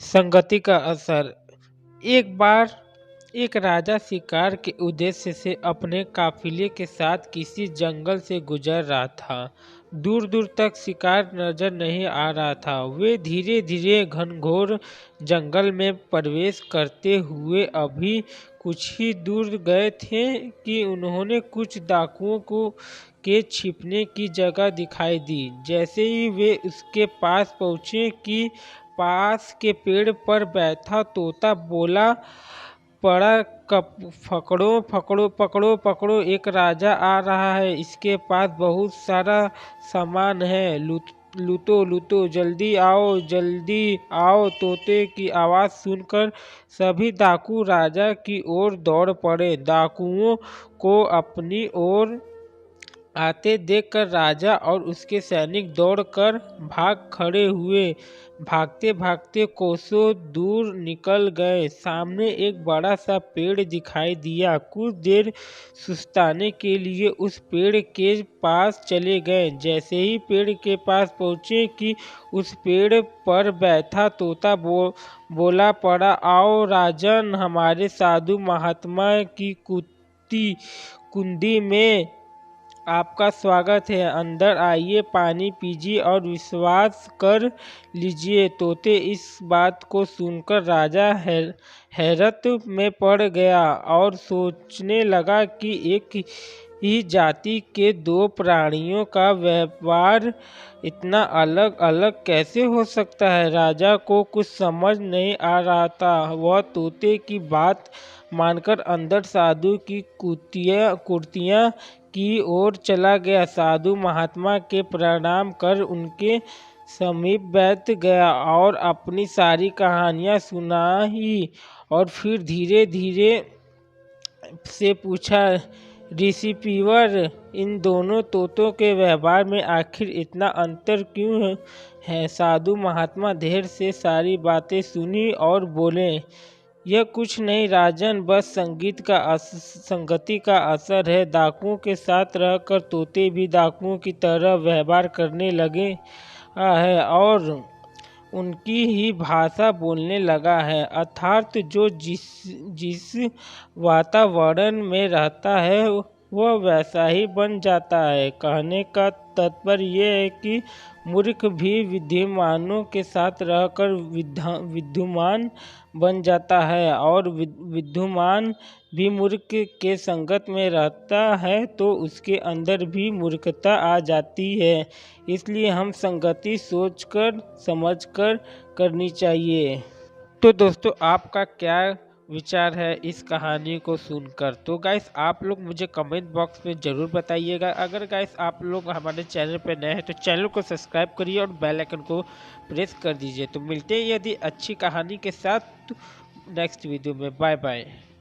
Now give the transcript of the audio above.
संगति का असर। एक बार एक राजा शिकार के उद्देश्य से अपने काफिले के साथ किसी जंगल से गुजर रहा था। दूर दूर तक शिकार नजर नहीं आ रहा था। वे धीरे धीरे घनघोर जंगल में प्रवेश करते हुए अभी कुछ ही दूर गए थे कि उन्होंने कुछ डाकुओं को के छिपने की जगह दिखाई दी। जैसे ही वे उसके पास पहुंचे कि पास के पेड़ पर बैठा तोता बोला पड़ा, पकड़ो पकड़ो पकड़ो पकड़ो, एक राजा आ रहा है, इसके पास बहुत सारा सामान है, लूटो लूटो, जल्दी आओ जल्दी आओ। तोते की आवाज़ सुनकर सभी डाकू राजा की ओर दौड़ पड़े। डाकुओं को अपनी ओर आते देखकर राजा और उसके सैनिक दौड़कर भाग खड़े हुए। भागते भागते कोसों दूर निकल गए। सामने एक बड़ा सा पेड़ दिखाई दिया। कुछ देर सुस्ताने के लिए उस पेड़ के पास चले गए। जैसे ही पेड़ के पास पहुंचे कि उस पेड़ पर बैठा तोता बोला पड़ा, आओ राजन, हमारे साधु महात्मा की कुंडी में आपका स्वागत है। अंदर आइए, पानी पीजिए और विश्वास कर लीजिए। तोते इस बात को सुनकर राजा हैरत में पड़ गया और सोचने लगा कि एक ही जाति के दो प्राणियों का व्यवहार इतना अलग अलग कैसे हो सकता है। राजा को कुछ समझ नहीं आ रहा था। वह तोते की बात मानकर अंदर साधु की कुर्तियाँ की ओर चला गया। साधु महात्मा के प्रणाम कर उनके समीप बैठ गया और अपनी सारी कहानियाँ सुनाई और फिर धीरे धीरे से पूछा, ऋषि पीवर, इन दोनों तोतों के व्यवहार में आखिर इतना अंतर क्यों है। साधु महात्मा धैर्य से सारी बातें सुनी और बोले, यह कुछ नहीं राजन, बस संगति का असर है। डाकुओं के साथ रहकर तोते भी डाकुओं की तरह व्यवहार करने लगे है और उनकी ही भाषा बोलने लगा है। अर्थात जो जिस वातावरण में रहता है वह वैसा ही बन जाता है। कहने का तात्पर्य यह है कि मूर्ख भी विद्वानों के साथ रहकर विद्वान बन जाता है और विद्वान भी मूर्ख के संगत में रहता है तो उसके अंदर भी मूर्खता आ जाती है। इसलिए हम संगति सोचकर समझकर करनी चाहिए। तो दोस्तों, आपका क्या विचार है इस कहानी को सुनकर? तो गाइस, आप लोग मुझे कमेंट बॉक्स में ज़रूर बताइएगा। अगर गाइस आप लोग हमारे चैनल पर नए हैं तो चैनल को सब्सक्राइब करिए और बेल आइकन को प्रेस कर दीजिए। तो मिलते हैं यदि अच्छी कहानी के साथ नेक्स्ट वीडियो में। Bye bye.